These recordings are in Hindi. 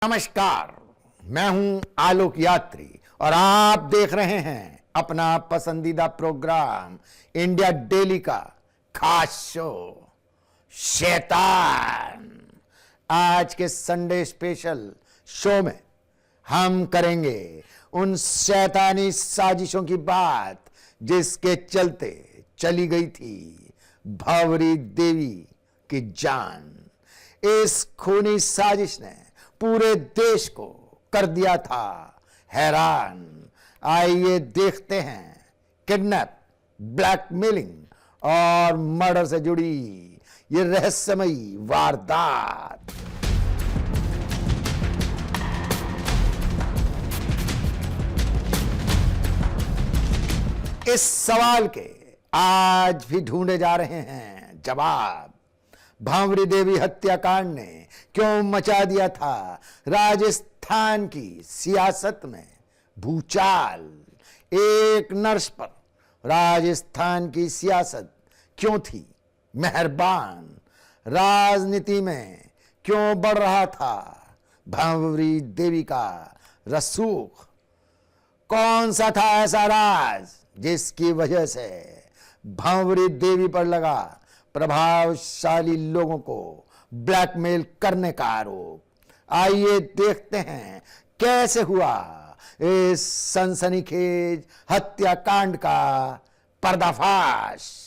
नमस्कार, मैं हूं आलोक यात्री और आप देख रहे हैं अपना पसंदीदा प्रोग्राम इंडिया डेली का खास शो शैतान। आज के संडे स्पेशल शो में हम करेंगे उन शैतानी साजिशों की बात जिसके चलते चली गई थी भंवरी देवी की जान। इस खूनी साजिश ने पूरे देश को कर दिया था हैरान। आइए देखते हैं किडनैप, ब्लैकमेलिंग और मर्डर से जुड़ी ये रहस्यमयी वारदात। इस सवाल के आज भी ढूंढे जा रहे हैं जवाब। भंवरी देवी हत्याकांड ने क्यों मचा दिया था राजस्थान की सियासत में भूचाल? एक नर्स पर राजस्थान की सियासत क्यों थी मेहरबान? राजनीति में क्यों बढ़ रहा था भंवरी देवी का रसूख? कौन सा था ऐसा राज जिसकी वजह से भंवरी देवी पर लगा प्रभावशाली लोगों को ब्लैकमेल करने का आरोप? आइए देखते हैं कैसे हुआ इस सनसनीखेज हत्याकांड का पर्दाफाश।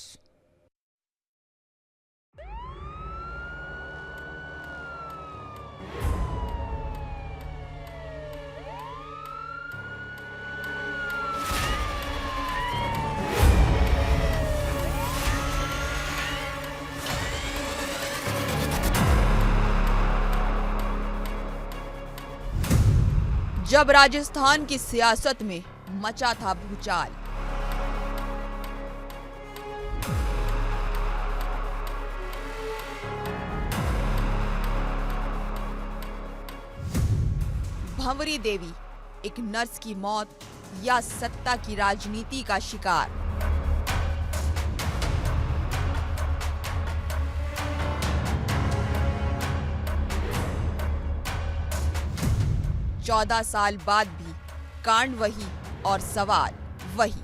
जब राजस्थान की सियासत में मचा था भूचाल, भंवरी देवी एक नर्स की मौत या सत्ता की राजनीति का शिकार? 14 साल बाद भी कांड वही और सवाल वही।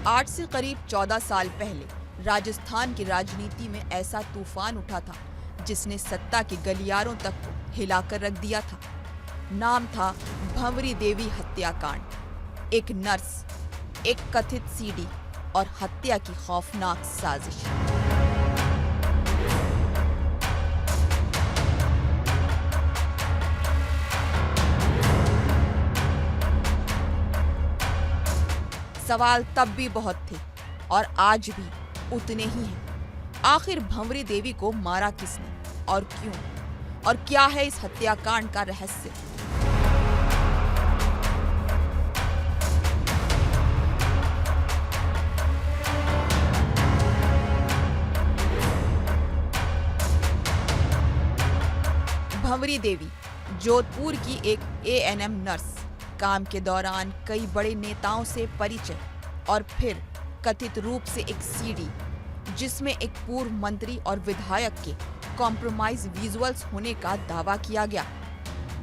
आज से करीब 14 साल पहले राजस्थान की राजनीति में ऐसा तूफान उठा था जिसने सत्ता के गलियारों तक को हिलाकर रख दिया था। नाम था भंवरी देवी हत्याकांड। एक नर्स, एक कथित सीडी और हत्या की खौफनाक साजिश। सवाल तब भी बहुत थे और आज भी उतने ही हैं। आखिर भंवरी देवी को मारा किसने और क्यों, और क्या है इस हत्याकांड का रहस्य? भंवरी देवी जोधपुर की एक एएनएम नर्स। काम के दौरान कई बड़े नेताओं से परिचय और फिर कथित रूप से एक सीडी जिसमें एक पूर्व मंत्री और विधायक के कॉम्प्रोमाइज विजुअल्स होने का दावा किया गया।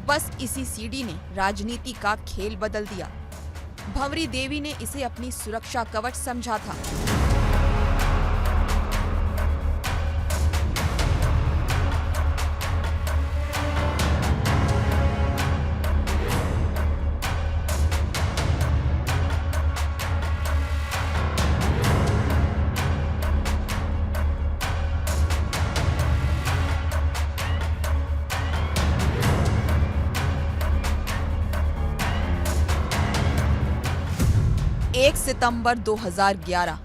बस इसी सीडी ने राजनीति का खेल बदल दिया। भंवरी देवी ने इसे अपनी सुरक्षा कवच समझा था। एक सितंबर 2011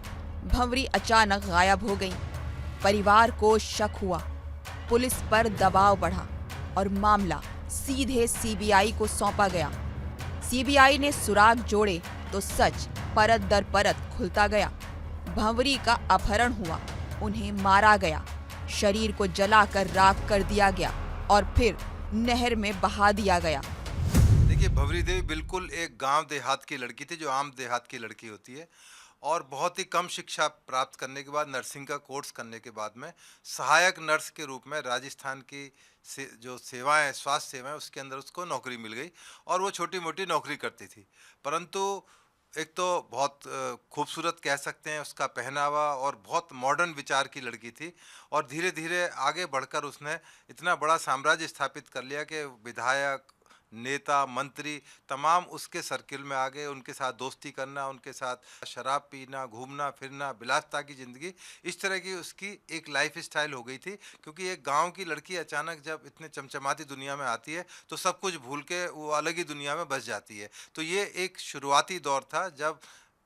भंवरी अचानक गायब हो गई। परिवार को शक हुआ, पुलिस पर दबाव बढ़ा और मामला सीधे सीबीआई को सौंपा गया। सीबीआई ने सुराग जोड़े तो सच परत दर परत खुलता गया। भंवरी का अपहरण हुआ, उन्हें मारा गया, शरीर को जलाकर राख कर दिया गया और फिर नहर में बहा दिया गया। देखिए, भंवरी देवी बिल्कुल एक गांव देहात की लड़की थी, जो आम देहात की लड़की होती है, और बहुत ही कम शिक्षा प्राप्त करने के बाद नर्सिंग का कोर्स करने के बाद में सहायक नर्स के रूप में राजस्थान की जो सेवाएं, स्वास्थ्य सेवाएं, उसके अंदर उसको नौकरी मिल गई और वो छोटी मोटी नौकरी करती थी। परंतु एक तो बहुत खूबसूरत कह सकते हैं उसका पहनावा और बहुत मॉडर्न विचार की लड़की थी और धीरे धीरे आगे बढ़कर उसने इतना बड़ा साम्राज्य स्थापित कर लिया कि विधायक, नेता, मंत्री तमाम उसके सर्किल में आ गए। उनके साथ दोस्ती करना, उनके साथ शराब पीना, घूमना फिरना, विलासिता की ज़िंदगी, इस तरह की उसकी एक लाइफ स्टाइल हो गई थी। क्योंकि एक गांव की लड़की अचानक जब इतने चमचमाती दुनिया में आती है तो सब कुछ भूल के वो अलग ही दुनिया में बस जाती है। तो ये एक शुरुआती दौर था जब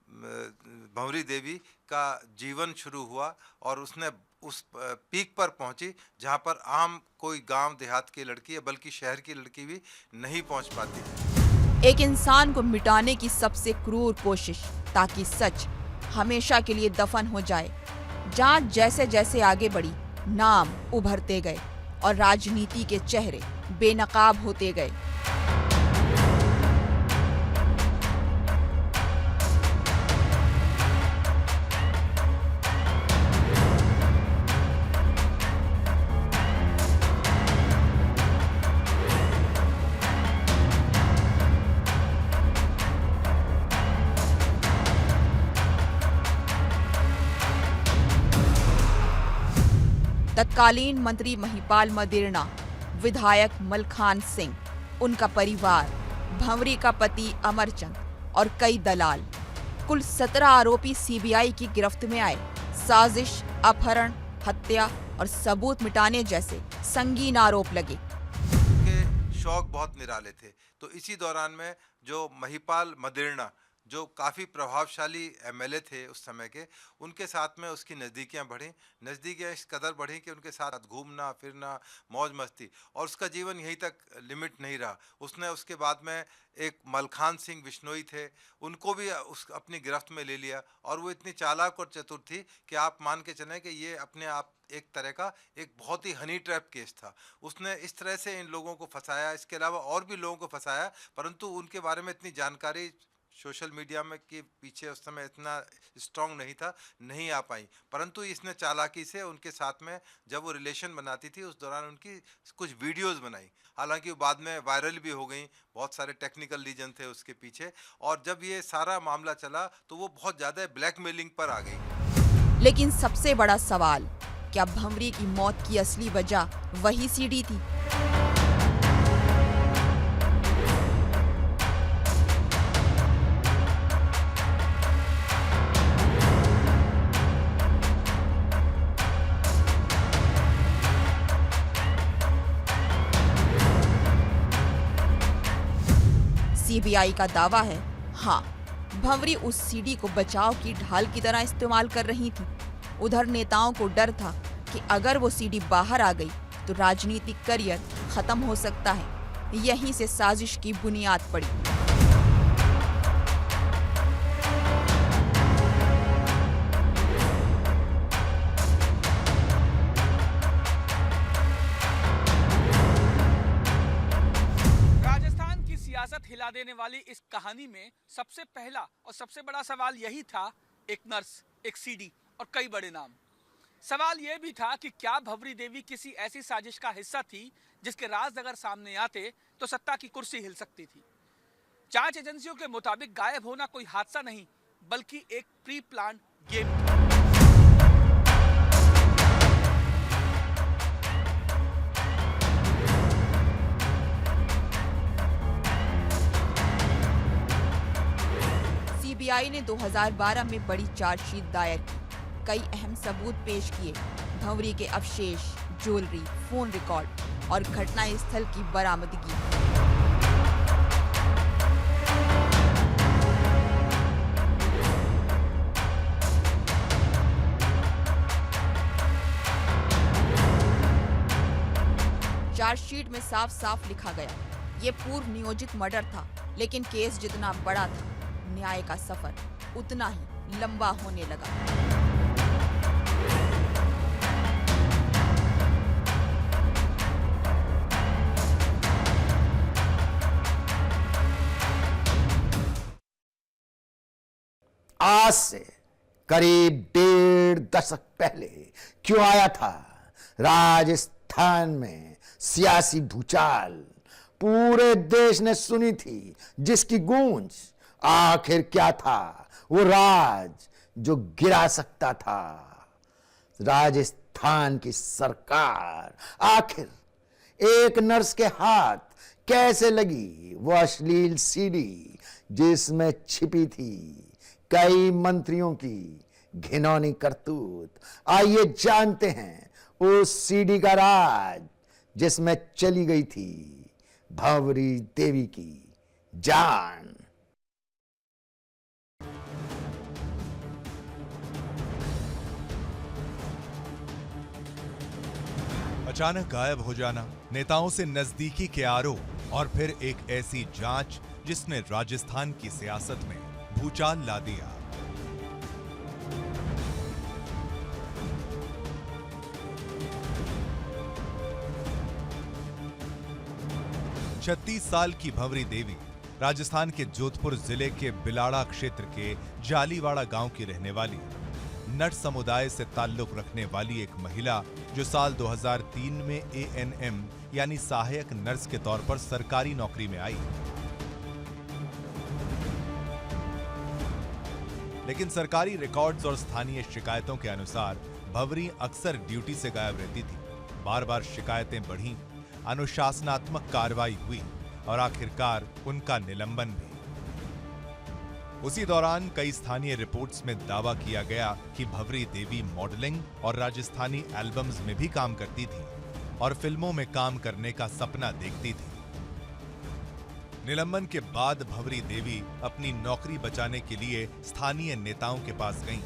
भंवरी देवी का जीवन शुरू हुआ और उसने उस पीक पर पहुंची जहां पर आम कोई गांव देहात की लड़की है बल्कि शहर की लड़की भी नहीं पहुंच पाती। एक इंसान को मिटाने की सबसे क्रूर कोशिश ताकि सच हमेशा के लिए दफन हो जाए। जांच जैसे जैसे आगे बढ़ी, नाम उभरते गए और राजनीति के चेहरे बेनकाब होते गए। तत्कालीन मंत्री महिपाल मदेरणा, विधायक मलखान सिंह, उनका परिवार, भंवरी का पति अमरचंद और कई दलाल, कुल 17 आरोपी सीबीआई की गिरफ्त में आए। साजिश, अपहरण, हत्या और सबूत मिटाने जैसे संगीन आरोप लगे। के शौक बहुत निराले थे। तो इसी दौरान में जो महिपाल मदेरणा, जो काफ़ी प्रभावशाली एमएलए थे उस समय के, उनके साथ में उसकी नज़दीकियाँ बढ़ी। नज़दीकियाँ इस कदर बढ़ी कि उनके साथ घूमना फिरना, मौज मस्ती, और उसका जीवन यहीं तक लिमिट नहीं रहा। उसने उसके बाद में एक मलखान सिंह बिश्नोई थे, उनको भी उस अपनी गिरफ्त में ले लिया। और वो इतनी चालाक और चतुर थी कि आप मान के चलें कि ये अपने आप एक तरह का एक बहुत ही हनी ट्रैप केस था। उसने इस तरह से इन लोगों को फंसाया, इसके अलावा और भी लोगों को फंसाया, परंतु उनके बारे में इतनी जानकारी सोशल मीडिया में के पीछे उस समय इतना स्ट्रॉन्ग नहीं था, नहीं आ पाई। परंतु इसने चालाकी से उनके साथ में जब वो रिलेशन बनाती थी उस दौरान उनकी कुछ वीडियोस बनाई। हालांकि वो बाद में वायरल भी हो गई, बहुत सारे टेक्निकल रीजन थे उसके पीछे। और जब ये सारा मामला चला तो वो बहुत ज़्यादा ब्लैकमेलिंग पर आ गई। लेकिन सबसे बड़ा सवाल, क्या भंवरी की मौत की असली वजह वही सीडी थी? सीबीआई का दावा है, हाँ, भंवरी उस सीडी को बचाव की ढाल की तरह इस्तेमाल कर रही थी। उधर नेताओं को डर था कि अगर वो सीडी बाहर आ गई तो राजनीतिक करियर खत्म हो सकता है। यहीं से साजिश की बुनियाद पड़ी। हिला देने वाली इस कहानी में सबसे पहला और सबसे बड़ा सवाल यही था, एक नर्स, एक सीडी और कई बड़े नाम। सवाल यह भी था कि क्या भंवरी देवी किसी ऐसी साजिश का हिस्सा थी जिसके राज अगर सामने आते तो सत्ता की कुर्सी हिल सकती थी। जांच एजेंसियों के मुताबिक गायब होना कोई हादसा नहीं बल्कि एक प्री प्लान गेम था। सीबीआई ने 2012 में बड़ी चार्जशीट दायर की, कई अहम सबूत पेश किए, भंवरी के अवशेष, ज्वेलरी, फोन रिकॉर्ड और घटनास्थल की बरामदगी। चार्जशीट में साफ साफ लिखा गया, ये पूर्व नियोजित मर्डर था, लेकिन केस जितना बड़ा था, न्याय का सफर उतना ही लंबा होने लगा। आज से करीब 1.5 दशक पहले क्यों आया था राजस्थान में सियासी भूचाल पूरे देश ने सुनी थी, जिसकी गूंज आखिर क्या था वो राज जो गिरा सकता था राजस्थान की सरकार। आखिर एक नर्स के हाथ कैसे लगी वो अश्लील सीडी जिसमें छिपी थी कई मंत्रियों की घिनौनी करतूत। आइए जानते हैं उस सीडी का राज जिसमें चली गई थी भंवरी देवी की जान। अचानक गायब हो जाना, नेताओं से नजदीकी के आरोप और फिर एक ऐसी जांच जिसने राजस्थान की सियासत में भूचाल ला दिया। छत्तीस साल की भंवरी देवी राजस्थान के जोधपुर जिले के बिलाड़ा क्षेत्र के जालीवाड़ा गांव की रहने वाली नट समुदाय से ताल्लुक रखने वाली एक महिला जो साल 2003 में ANM यानी सहायक नर्स के तौर पर सरकारी नौकरी में आई। लेकिन सरकारी रिकॉर्ड्स और स्थानीय शिकायतों के अनुसार भंवरी अक्सर ड्यूटी से गायब रहती थी। बार बार शिकायतें बढ़ीं, अनुशासनात्मक कार्रवाई हुई और आखिरकार उनका निलंबन भी। उसी दौरान कई स्थानीय रिपोर्ट्स में दावा किया गया कि भंवरी देवी मॉडलिंग और राजस्थानी एल्बम्स में भी काम करती थी और फिल्मों में काम करने का सपना देखती थी। निलंबन के बाद भंवरी देवी अपनी नौकरी बचाने के लिए स्थानीय नेताओं के पास गईं।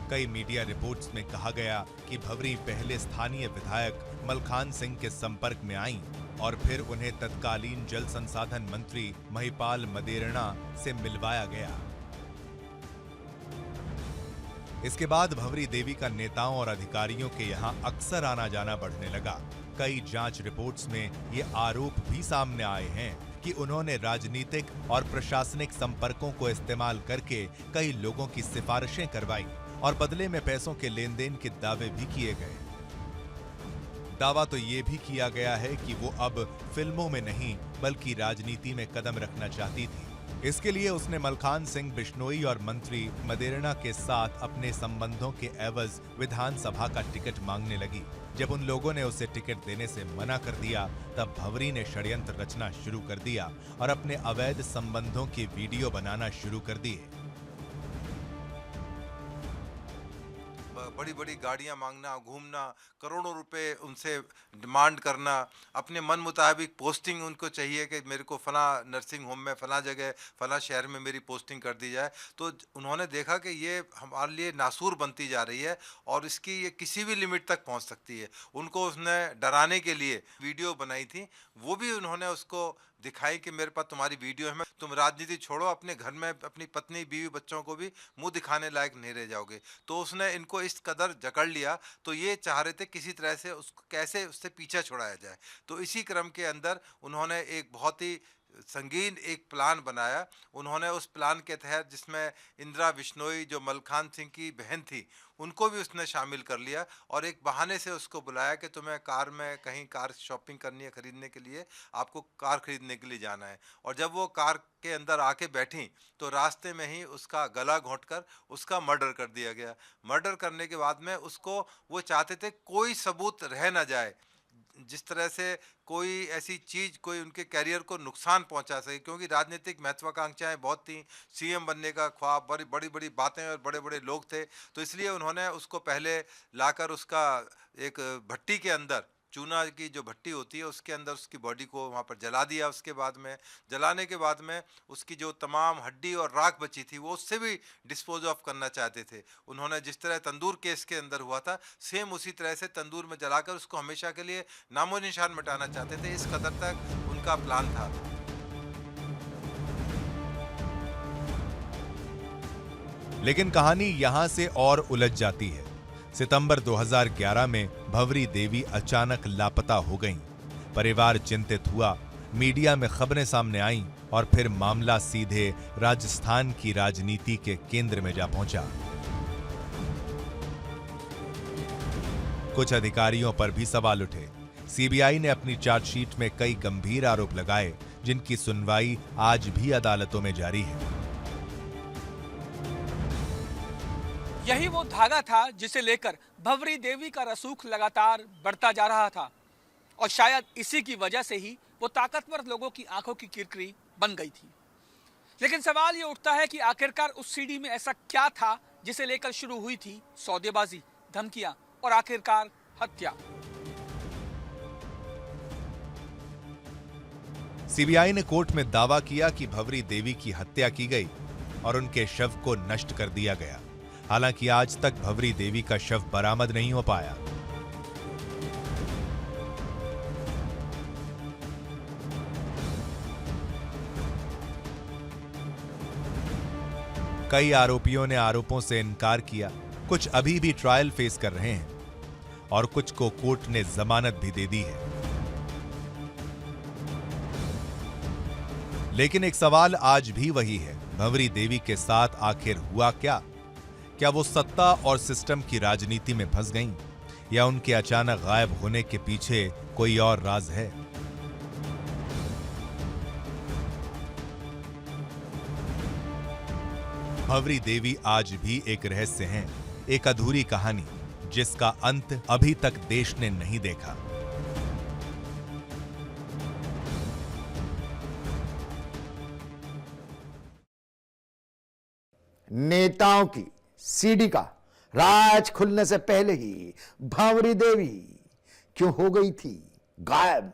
कई मीडिया रिपोर्ट्स में कहा गया कि भंवरी पहले स्थानीय विधायक मलखान सिंह के संपर्क में आईं और फिर उन्हें तत्कालीन जल संसाधन मंत्री महिपाल मदेरणा से मिलवाया गया। इसके बाद भंवरी देवी का नेताओं और अधिकारियों के यहां अक्सर आना जाना बढ़ने लगा। कई जांच रिपोर्ट्स में ये आरोप भी सामने आए हैं कि उन्होंने राजनीतिक और प्रशासनिक संपर्कों को इस्तेमाल करके कई लोगों की सिफारिशें करवाई और बदले में पैसों के लेन देन के दावे भी किए गए। दावा तो ये भी किया गया है कि वो अब फिल्मों में नहीं बल्कि राजनीति में कदम रखना चाहती थी। इसके लिए उसने मलखान सिंह बिश्नोई और मंत्री मदेरणा के साथ अपने संबंधों के एवज विधानसभा का टिकट मांगने लगी। जब उन लोगों ने उसे टिकट देने से मना कर दिया, तब भंवरी ने षड्यंत्र रचना शुरू कर दिया और अपने अवैध संबंधों की वीडियो बनाना शुरू कर दिए। बड़ी बड़ी गाड़ियां मांगना, घूमना, करोड़ों रुपए उनसे डिमांड करना, अपने मन मुताबिक पोस्टिंग उनको चाहिए कि मेरे को फला नर्सिंग होम में, फला जगह, फला शहर में मेरी पोस्टिंग कर दी जाए। तो उन्होंने देखा कि ये हमारे लिए नासूर बनती जा रही है और इसकी ये किसी भी लिमिट तक पहुंच सकती है। उनको उसने डराने के लिए वीडियो बनाई थी, वो भी उन्होंने उसको दिखाई कि मेरे पास तुम्हारी वीडियो है, तुम राजनीति छोड़ो, अपने घर में अपनी पत्नी, बीवी, बच्चों को भी मुंह दिखाने लायक नहीं रह जाओगे। तो उसने इनको इस कदर जकड़ लिया, तो ये चाह रहे थे किसी तरह से उसको कैसे उससे पीछा छुड़ाया जाए। तो इसी क्रम के अंदर उन्होंने एक बहुत ही संगीन एक प्लान बनाया। उन्होंने उस प्लान के तहत, जिसमें इंदिरा बिश्नोई जो मलखान सिंह की बहन थी, उनको भी उसने शामिल कर लिया और एक बहाने से उसको बुलाया कि तुम्हें कार में कहीं कार शॉपिंग करनी है, खरीदने के लिए आपको कार खरीदने के लिए जाना है। और जब वो कार के अंदर आके बैठी तो रास्ते में ही उसका गला घोंटकर उसका मर्डर कर दिया गया। मर्डर करने के बाद में उसको वो चाहते थे कोई सबूत रह ना जाए, जिस तरह से कोई ऐसी चीज़ कोई उनके कैरियर को नुकसान पहुंचा सके, क्योंकि राजनीतिक महत्वाकांक्षाएं बहुत थी, सीएम बनने का ख्वाब, बड़ी बड़ी बड़ी बातें और बड़े बड़े लोग थे। तो इसलिए उन्होंने उसको पहले लाकर उसका एक भट्टी के अंदर, चूना की जो भट्टी होती है उसके अंदर उसकी बॉडी को वहाँ पर जला दिया। उसके बाद में जलाने के बाद में उसकी जो तमाम हड्डी और राख बची थी वो उससे भी डिस्पोज ऑफ करना चाहते थे। उन्होंने जिस तरह तंदूर केस के अंदर हुआ था, सेम उसी तरह से तंदूर में जलाकर उसको हमेशा के लिए नामो निशान मिटाना चाहते थे। इस कदर तक उनका प्लान था। लेकिन कहानी यहां से और उलझ जाती है। सितंबर 2011 में भंवरी देवी अचानक लापता हो गईं। परिवार चिंतित हुआ, मीडिया में खबरें सामने आईं और फिर मामला सीधे राजस्थान की राजनीति के केंद्र में जा पहुंचा। कुछ अधिकारियों पर भी सवाल उठे। सीबीआई ने अपनी चार्जशीट में कई गंभीर आरोप लगाए, जिनकी सुनवाई आज भी अदालतों में जारी है। यही वो धागा था जिसे लेकर भंवरी देवी का रसूख लगातार बढ़ता जा रहा था, और शायद इसी की वजह से ही वो ताकतवर लोगों की आंखों की किरकिरी बन गई थी। लेकिन सवाल ये उठता है कि आखिरकार उस सीडी में ऐसा क्या था जिसे लेकर शुरू हुई थी सौदेबाजी, धमकियां और आखिरकार हत्या। सीबीआई ने कोर्ट में दावा किया कि भंवरी देवी की हत्या की गई और उनके शव को नष्ट कर दिया गया। हालांकि आज तक भंवरी देवी का शव बरामद नहीं हो पाया। कई आरोपियों ने आरोपों से इनकार किया, कुछ अभी भी ट्रायल फेस कर रहे हैं और कुछ को कोर्ट ने जमानत भी दे दी है। लेकिन एक सवाल आज भी वही है, भंवरी देवी के साथ आखिर हुआ क्या? क्या वो सत्ता और सिस्टम की राजनीति में फंस गईं, या उनके अचानक गायब होने के पीछे कोई और राज है? भंवरी देवी आज भी एक रहस्य है, एक अधूरी कहानी जिसका अंत अभी तक देश ने नहीं देखा। नेताओं की सीडी का राज खुलने से पहले ही भंवरी देवी क्यों हो गई थी गायब?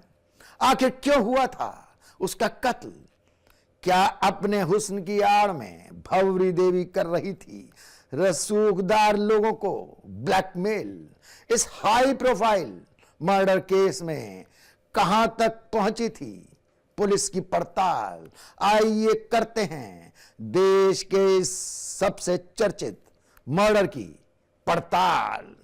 आखिर क्यों हुआ था उसका कत्ल? क्या अपने हुस्न की आड़ में भंवरी देवी कर रही थी रसूखदार लोगों को ब्लैकमेल? इस हाई प्रोफाइल मर्डर केस में कहां तक पहुंची थी पुलिस की पड़ताल? आइए करते हैं देश के इस सबसे चर्चित मर्डर की पड़ताल।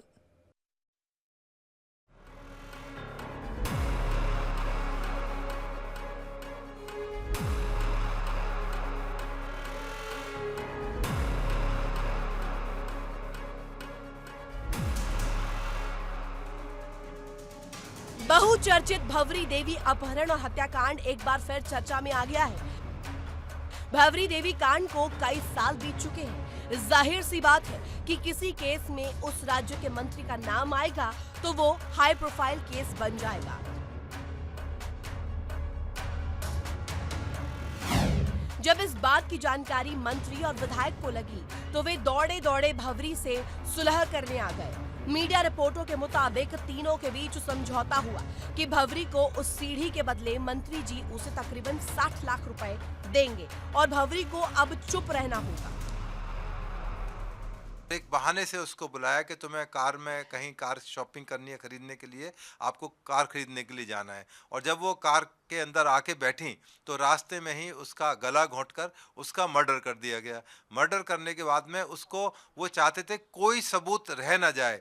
बहुचर्चित भंवरी देवी अपहरण और हत्याकांड एक बार फिर चर्चा में आ गया है। भंवरी देवी कांड को कई साल बीत चुके हैं। जाहिर सी बात है कि किसी केस में उस राज्य के मंत्री का नाम आएगा तो वो हाई प्रोफाइल केस बन जाएगा। जब इस बात की जानकारी मंत्री और विधायक को लगी तो वे दौड़े दौड़े भंवरी से सुलह करने आ गए। मीडिया रिपोर्टों के मुताबिक तीनों के बीच समझौता हुआ कि भंवरी को उस सीढ़ी के बदले मंत्री जी उसे तकरीबन 60 लाख रुपए देंगे और भंवरी को अब चुप रहना होगा। एक बहाने से उसको बुलाया कि तुम्हें कार में कहीं कार शॉपिंग करनी है, खरीदने के लिए आपको कार खरीदने के लिए जाना है। और जब वो कार के अंदर आके बैठी तो रास्ते में ही उसका गला घोंटकर उसका मर्डर कर दिया गया। मर्डर करने के बाद में उसको वो चाहते थे कोई सबूत रह ना जाए,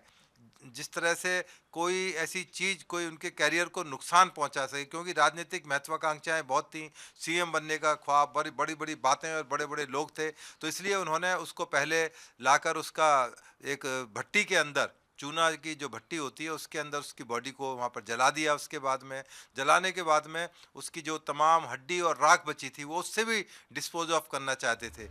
जिस तरह से कोई ऐसी चीज़ कोई उनके कैरियर को नुकसान पहुंचा सके, क्योंकि राजनीतिक महत्वाकांक्षाएं बहुत थी, सीएम बनने का ख्वाब, बड़ी बड़ी बातें और बड़े बड़े लोग थे। तो इसलिए उन्होंने उसको पहले लाकर उसका एक भट्टी के अंदर, चूना की जो भट्टी होती है उसके अंदर उसकी बॉडी को वहाँ पर जला दिया। उसके बाद में जलाने के बाद में उसकी जो तमाम हड्डी और राख बची थी वो उससे भी डिस्पोज ऑफ करना चाहते थे।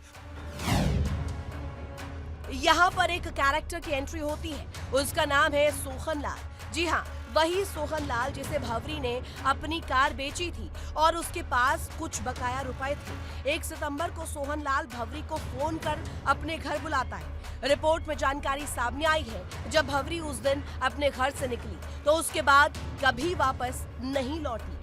यहाँ पर एक कैरेक्टर की एंट्री होती है, उसका नाम है सोहनलाल। जी हाँ, वही सोहनलाल जिसे भंवरी ने अपनी कार बेची थी और उसके पास कुछ बकाया रुपए थे। 1 सितंबर को सोहनलाल भंवरी को फोन कर अपने घर बुलाता है। रिपोर्ट में जानकारी सामने आई है, जब भंवरी उस दिन अपने घर से निकली तो उसके बाद कभी वापस नहीं लौटी।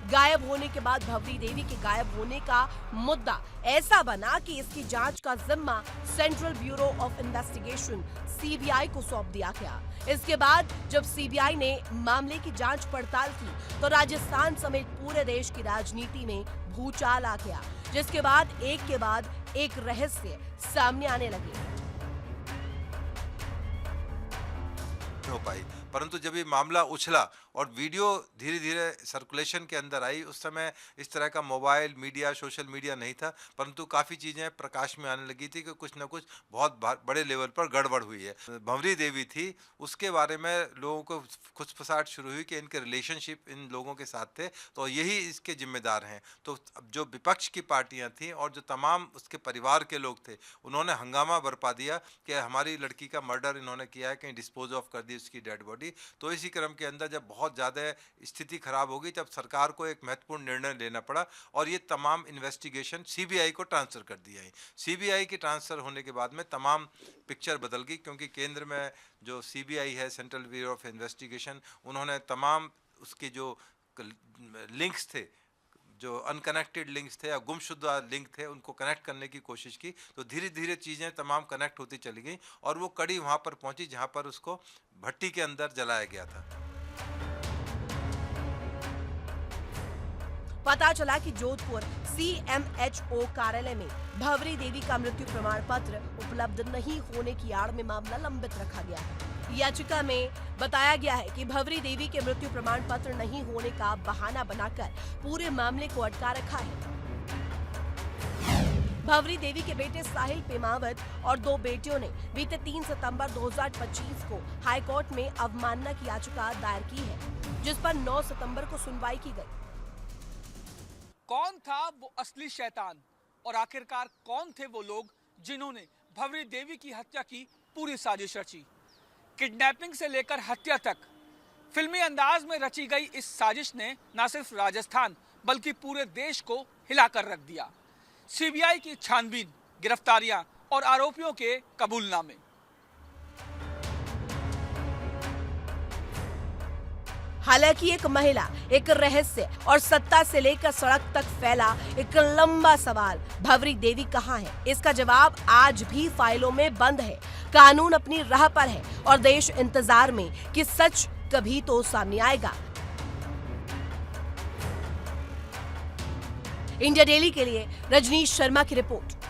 गायब होने के बाद भंवरी देवी के गायब होने का मुद्दा ऐसा बना कि इसकी जांच का जिम्मा central bureau of investigation CBI को सौंप दिया गया। इसके बाद जब सीबीआई ने मामले की जांच पड़ताल की तो राजस्थान समेत पूरे देश की राजनीति में भूचाल आ गया, जिसके बाद एक के बाद एक रहस्य सामने आने लगे। हो पाई। परंतु जब ये मामला उछला और वीडियो धीरे धीरे सर्कुलेशन के अंदर आई, उस समय इस तरह का मोबाइल मीडिया, सोशल मीडिया नहीं था, परंतु काफ़ी चीज़ें प्रकाश में आने लगी थी कि कुछ ना कुछ बहुत बड़े लेवल पर गड़बड़ हुई है। भंवरी देवी थी, उसके बारे में लोगों को खुचफुसाहट शुरू हुई कि इनके रिलेशनशिप इन लोगों के साथ थे, तो यही इसके जिम्मेदार हैं। तो अब जो विपक्ष की पार्टियां थीं और जो तमाम उसके परिवार के लोग थे, उन्होंने हंगामा बरपा दिया कि हमारी लड़की का मर्डर इन्होंने किया है, कहीं डिस्पोज ऑफ कर दी उसकी डेड बॉडी। तो इसी क्रम के अंदर जब बहुत ज़्यादा स्थिति खराब हो गई, तब सरकार को एक महत्वपूर्ण निर्णय लेना पड़ा और ये तमाम इन्वेस्टिगेशन सीबीआई को ट्रांसफ़र कर दिया है। सीबीआई की ट्रांसफ़र होने के बाद में तमाम पिक्चर बदल गई, क्योंकि केंद्र में जो सीबीआई है, सेंट्रल ब्यूरो ऑफ इन्वेस्टिगेशन, उन्होंने तमाम उसके जो लिंक्स थे, जो अनकनेक्टेड लिंक्स थे या गुमशुदा लिंक थे, उनको कनेक्ट करने की कोशिश की। तो धीरे धीरे चीज़ें तमाम कनेक्ट होती चली गई और वो कड़ी वहाँ पर पहुँची जहाँ पर उसको भट्टी के अंदर जलाया गया था। पता चला कि जोधपुर सीएमएचओ कार्यालय में भंवरी देवी का मृत्यु प्रमाण पत्र उपलब्ध नहीं होने की आड़ में मामला लंबित रखा गया है। याचिका में बताया गया है कि भंवरी देवी के मृत्यु प्रमाण पत्र नहीं होने का बहाना बनाकर पूरे मामले को अटका रखा है। भंवरी देवी के बेटे साहिल पेमावत और 2 बेटियों ने बीते 3 सितंबर 2025 को हाईकोर्ट में अवमानना की याचिका दायर की है, जिस पर 9 सितंबर को सुनवाई की गई। कौन था वो असली शैतान और आखिरकार कौन थे वो लोग जिन्होंने भंवरी देवी की हत्या की पूरी साजिश रची? किडनैपिंग से लेकर हत्या तक फिल्मी अंदाज में रची गई इस साजिश ने न सिर्फ राजस्थान बल्कि पूरे देश को हिलाकर रख दिया। सीबीआई की छानबीन, गिरफ्तारियां और आरोपियों के कबूलनामे। हालांकि एक महिला, एक रहस्य और सत्ता से लेकर सड़क तक फैला एक लंबा सवाल, भंवरी देवी कहां है? इसका जवाब आज भी फाइलों में बंद है। कानून अपनी राह पर है और देश इंतजार में कि सच कभी तो सामने आएगा। इंडिया डेली के लिए रजनीश शर्मा की रिपोर्ट।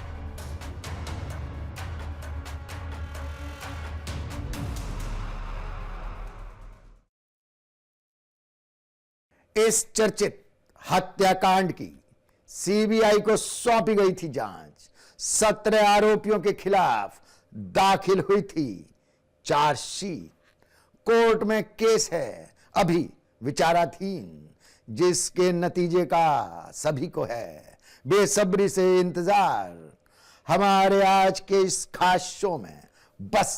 इस चर्चित हत्याकांड की सीबीआई को सौंपी गई थी जांच। 17 आरोपियों के खिलाफ दाखिल हुई थी चार्जशीट। कोर्ट में केस है अभी विचाराधीन, जिसके नतीजे का सभी को है बेसब्री से इंतजार। हमारे आज के इस खास शो में बस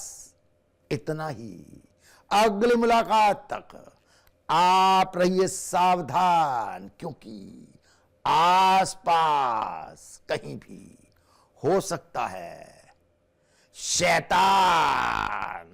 इतना ही। अगली मुलाकात तक आप रहिए सावधान, क्योंकि आसपास कहीं भी हो सकता है शैतान।